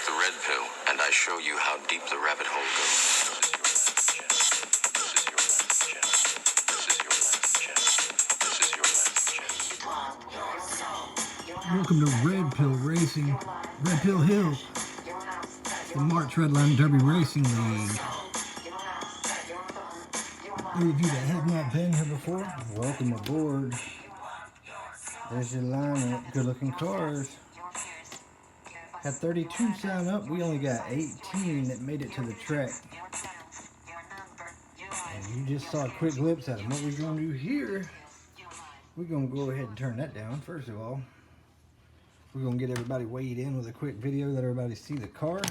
the red pill, and I show you how deep the rabbit hole goes. This is your last chance. Welcome to Red Pill Racing, Red Pill Hill, the March Redline Derby Racing League. Those of you that have not been here before, welcome aboard. There's your lineup, good looking cars. Had 32 sign up, we only got 18 that made it to the track. And you just saw a quick glimpse at them. What we're going to do here, we're going to go ahead and turn that down. First of all, we're going to get everybody weighed in with a quick video, let everybody see the cars.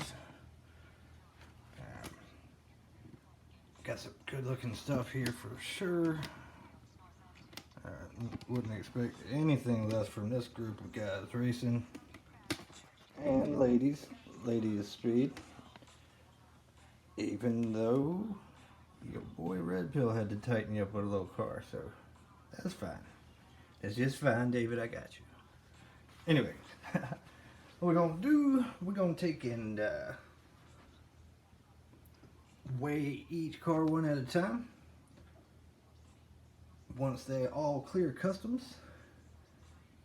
Got some good looking stuff here for sure. Wouldn't expect anything less from this group of guys racing. And ladies of speed. Even though your boy Red Pill had to tighten you up with a little car, so that's fine. It's just fine, David, I got you. Anyway, what we're gonna do, we're gonna take and weigh each car one at a time. Once they all clear customs,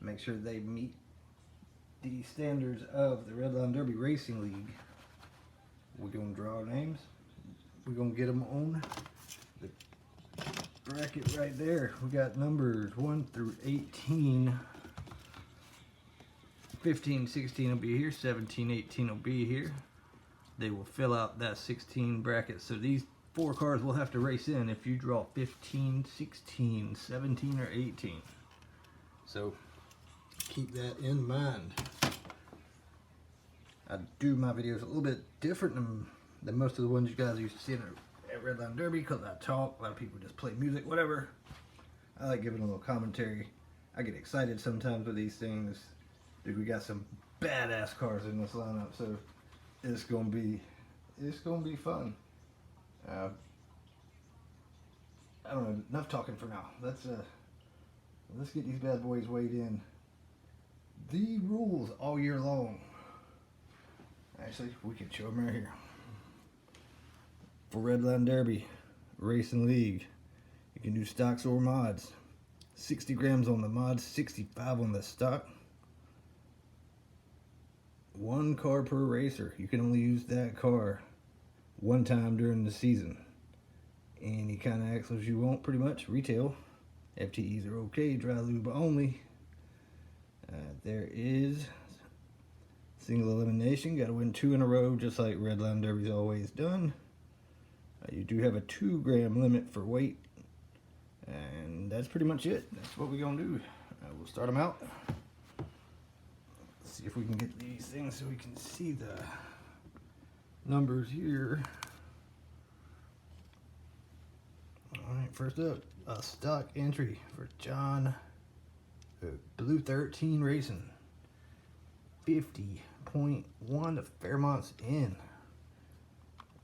make sure they meet the standards of the Redline Derby Racing League. We're gonna draw names. We're gonna get them on the bracket right there. We got numbers 1 through 18. 15, 16 will be here. 17, 18 will be here. They will fill out that 16 bracket. So these 4 cars will have to race in if you draw 15, 16, 17, or 18. So keep that in mind. I do my videos a little bit different than most of the ones you guys used to see at Redline Derby, because I talk, a lot of people just play music, whatever. I like giving a little commentary. I get excited sometimes with these things. Dude, we got some badass cars in this lineup, so it's gonna be fun. I don't know, enough talking for now. Let's get these bad boys weighed in. The rules all year long. Actually, we can show them right here. For Redline Derby Racing League, you can do stocks or mods. 60 grams on the mods, 65 on the stock. 1 car per racer. You can only use that car one time during the season. Any kind of axles you want, pretty much. Retail. FTEs are okay, dry lube only. There is single elimination. Got to win 2 in a row, just like Redline Derby's always done. You do have a 2 gram limit for weight. And that's pretty much it. That's what we're going to do. We'll start them out. Let's see if we can get these things so we can see the numbers here. Alright, first up, a stock entry for John Blue 13 Racing. 50.1 of Fairmont's in.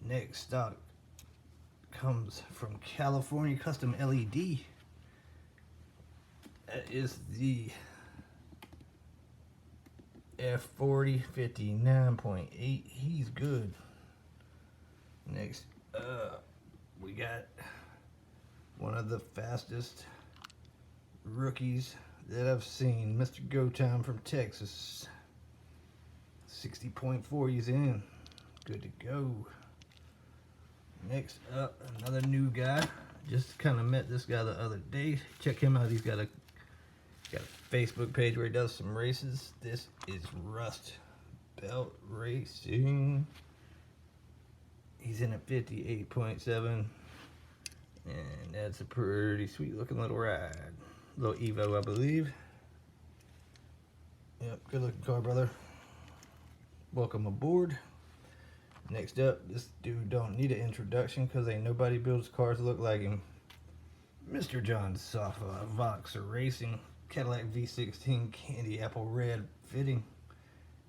Next stock comes from California Custom LED. That is the F40 59.8. He's good. Next we got one of the fastest rookies that I've seen, Mr. Go Time from Texas. 60.4, he's in. Good to go. Next up, another new guy. Just kind of met this guy the other day. Check him out. He's got a Facebook page where he does some races. This is Rust Belt Racing. He's in at 58.7. And that's a pretty sweet looking little ride. Little Evo, I believe. Yep, good looking car, brother. Welcome aboard. Next up, this dude don't need an introduction because ain't nobody builds cars that look like him. Mr. John Safa, Voxer Racing, Cadillac V16 Candy Apple Red fitting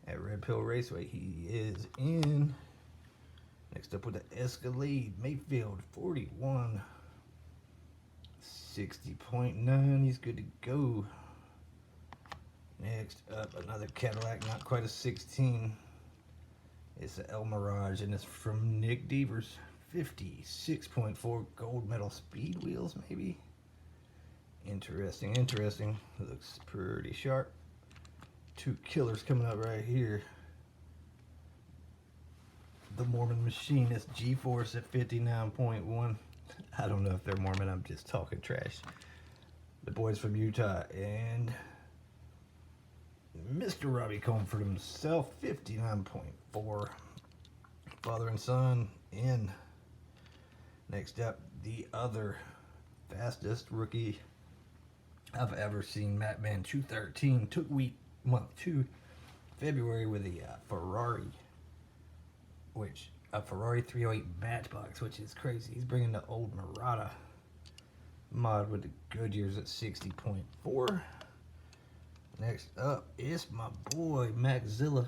at Red Pill Raceway. He is in. Next up with the Escalade Mayfield 41. 60.9, he's good to go. Next up, another Cadillac, not quite a 16. It's the El Mirage, and it's from Nick Devers. 56.4 gold medal speed wheels, maybe. Interesting, interesting. Looks pretty sharp. Two killers coming up right here. The Mormon Machinist G-Force at 59.1. I don't know if they're Mormon, I'm just talking trash. The boys from Utah, and Mr. Robbie Comfort himself, 59.4. Father and son in. Next up, the other fastest rookie I've ever seen, Matman 213. Took month 2, February, with a Ferrari, which a Ferrari 308 Matchbox, which is crazy. He's bringing the old Murata mod with the Goodyears at 60.4. Next up is my boy Maxzilla.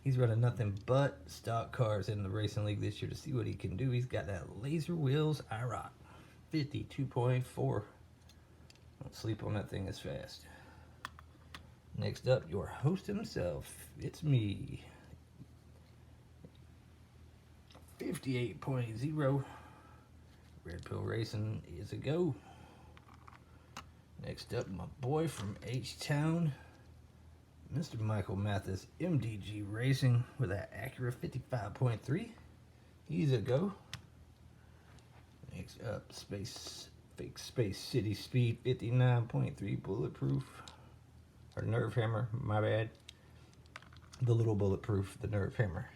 He's running nothing but stock cars in the racing league this year to see what he can do. He's got that Laser Wheels IROC, 52.4. Don't sleep on that thing as fast. Next up, your host himself. It's me. 58.0. Red Pill Racing is a go. Next up, my boy from H-Town, Mr. Michael Mathis, MDG Racing, with that Acura 55.3. He's a go. Next up, Fake Space City Speed 59.3 bulletproof. Or Nerve Hammer, my bad. The little bulletproof, the Nerve Hammer.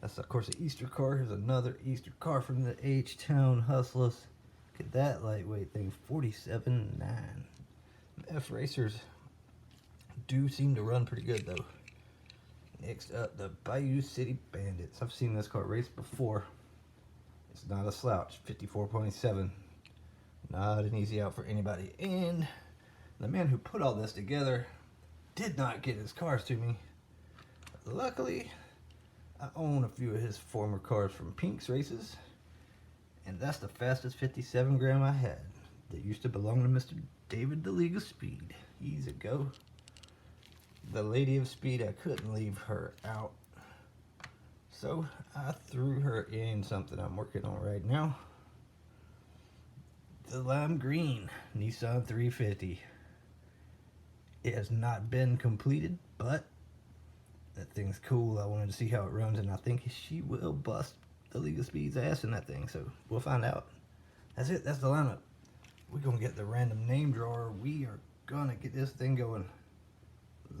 That's, of course, an Easter car. Here's another Easter car from the H-Town Hustlers. Look at that lightweight thing, 47.9. F racers do seem to run pretty good, though. Next up, the Bayou City Bandits. I've seen this car race before. It's not a slouch, 54.7. Not an easy out for anybody. And the man who put all this together did not get his cars to me. Luckily, I own a few of his former cars from Pink's races, and that's the fastest 57 gram I had that used to belong to Mr. David the League of Speed. He's a go. The Lady of Speed, I couldn't leave her out, so I threw her in something I'm working on right now. The Lime Green Nissan 350. It has not been completed, but that thing's cool. I wanted to see how it runs, and I think she will bust the League of Speed's ass in that thing, so we'll find out. That's it. That's the lineup. We're going to get the random name drawer. We are going to get this thing going.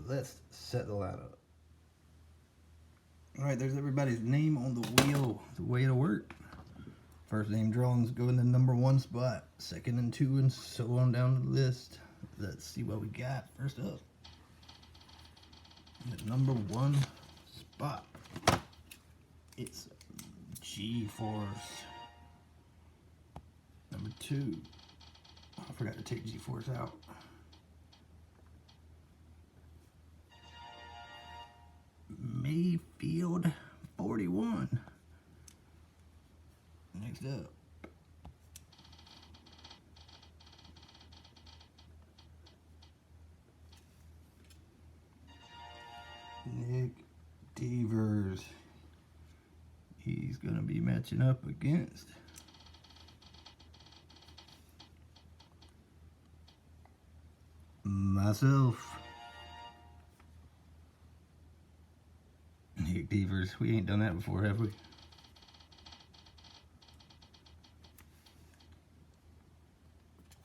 Let's set the lineup. All right, there's everybody's name on the wheel. The way it'll work. First name drawings go in the number 1 spot. Second and 2, and so on down the list. Let's see what we got. First up, in the number 1 spot, it's G-Force. Number 2, I forgot to take G-Force out. Mayfield 41. Next up, Nick Devers. He's going to be matching up against myself. Nick Devers. We ain't done that before, have we?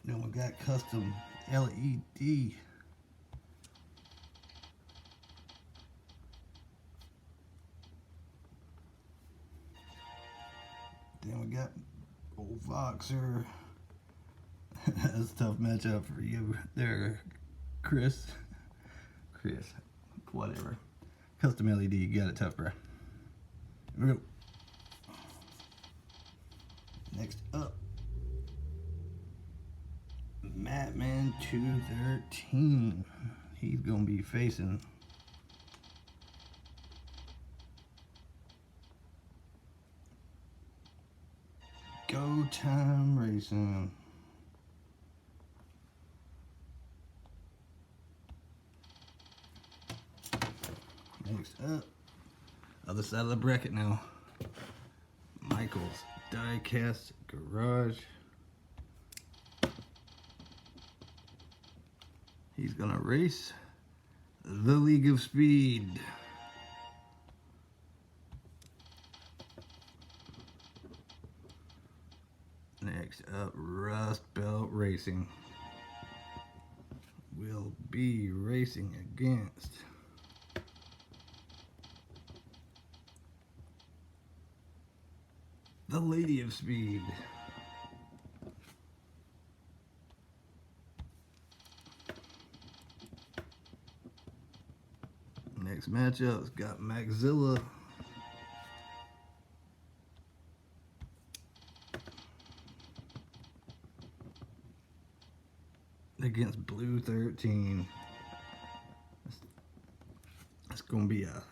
Then we got custom LED. Then we got old Voxer. That's a tough matchup for you there, Chris. Whatever. Custom LED, you got it tough, bro. Here we go. Next up, Madman 213. He's gonna be facing Go Time Racing. Next up, Other side of the bracket now. Michael's Diecast Garage. He's gonna race the League of Speed. Next up, Rust Belt Racing will be racing against the Lady of Speed. Next matchup's got Maxilla against Blue 13. It's going to be a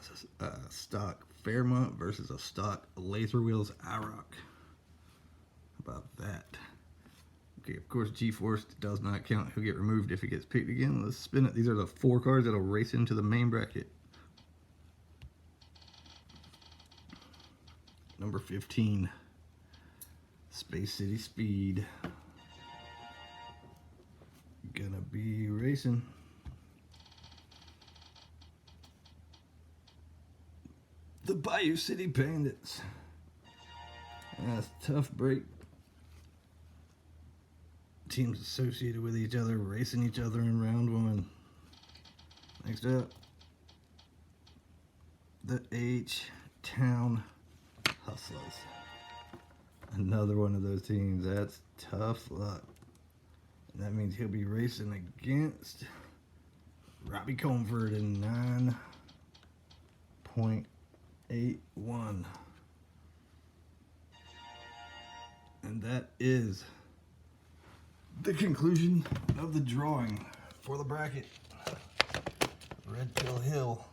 stock Fairmont versus a stock Laser Wheels IROC. How about that? Okay, of course, G-Force does not count. He'll get removed if he gets picked again. Let's spin it. These are the 4 cars that'll race into the main bracket. Number 15, Space City Speed. Gonna be racing the Bayou City Bandits. That's tough break. Teams associated with each other, racing each other in round 1. Next up, the H-Town Hustlers. Another one of those teams. That's tough luck. And that means he'll be racing against Robbie Comfort in 9.81. And that is the conclusion of the drawing for the bracket. Red Pill Hill,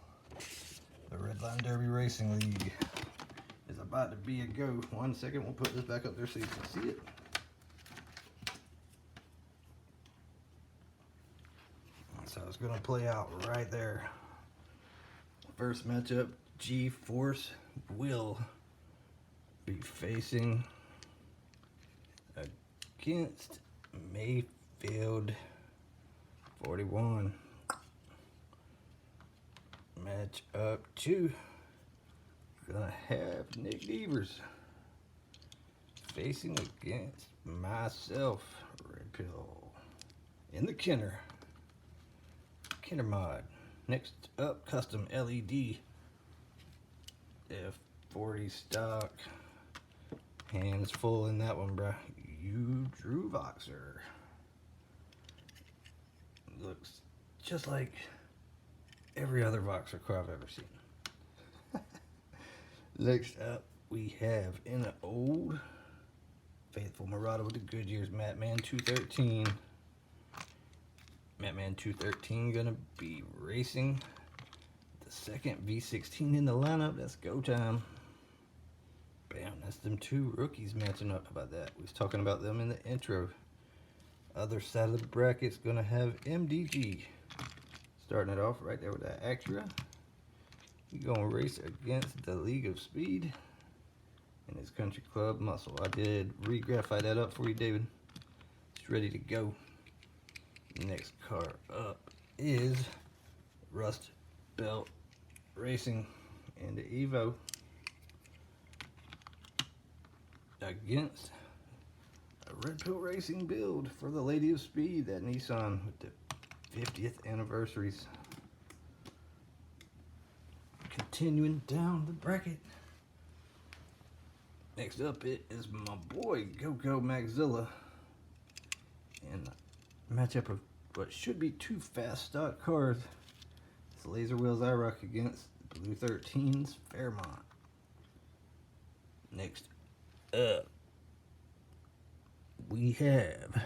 the Redline Derby Racing League, is about to be a go. 1 second, we'll put this back up there so you can see it. So it's going to play out right there. First matchup, G-Force will be facing against Mayfield 41. Matchup 2, gonna have Nick Devers facing against myself, Red Pill, in the Kenner mod. Next up, custom LED F40 stock. Hands full in that one, bruh. You Drew Voxer. Looks just like every other Voxer car I've ever seen. Next up, we have in an old faithful Murata with the Goodyear's Matman 213. Matman 213 gonna be racing the second V16 in the lineup. That's go time. Bam, that's them 2 rookies matching up. How about that? We was talking about them in the intro. Other side of the bracket's gonna have MDG starting it off right there with that Acura. He's gonna race against the League of Speed and his Country Club Muscle. I did re-graphite that up for you, David. It's ready to go. Next car up is Rust Belt Racing and the Evo against a Red Pill Racing build for the Lady of Speed, that Nissan with the 50th anniversaries. Continuing down the bracket. Next up, it is my boy Go Maxilla and a matchup of what should be 2 fast stock cars. It's Laser Wheels IROC against Blue 13's Fairmont. Next up, we have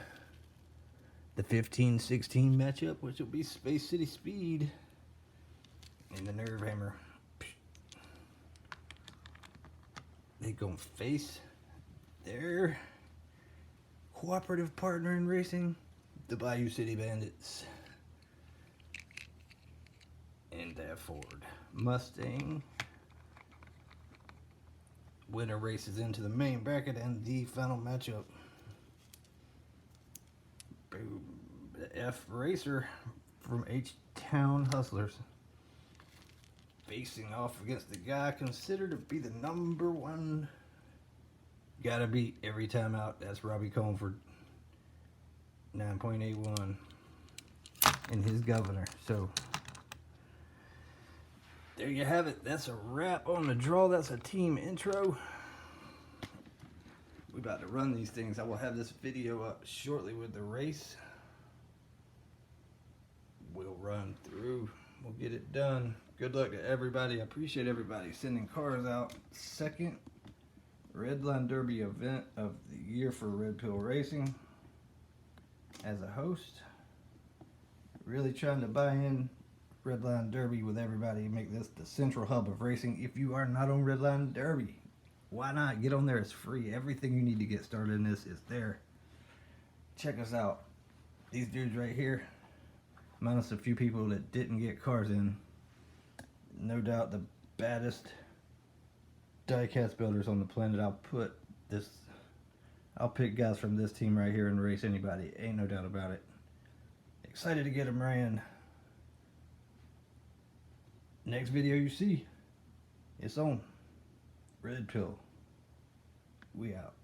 the 15-16 matchup, which will be Space City Speed and the Nerve Hammer. They gonna face their cooperative partner in racing, the Bayou City Bandits, and that Ford Mustang winner races into the main bracket and the final matchup. Boom. The F Racer from H-Town Hustlers facing off against the guy considered to be the #1 gotta beat every time out. That's Robbie Comfort, 9.81 in his governor. So there you have it. That's a wrap on the draw. That's a team intro. We're about to run these things. I will have this video up shortly with the race. We'll run through. We'll get it done. Good luck to everybody. I appreciate everybody sending cars out. Second Redline Derby event of the year for Red Pill Racing. As a host, really trying to buy in Redline Derby with everybody, make this the central hub of racing. If you are not on Redline Derby, why not? Get on there. It's free. Everything you need to get started in this is there. Check us out. These dudes right here, minus a few people that didn't get cars in, no doubt the baddest diecast builders on the planet. I'll pick guys from this team right here and race anybody. Ain't no doubt about it. Excited to get them ran. Next video you see, it's on Red Pill. We out.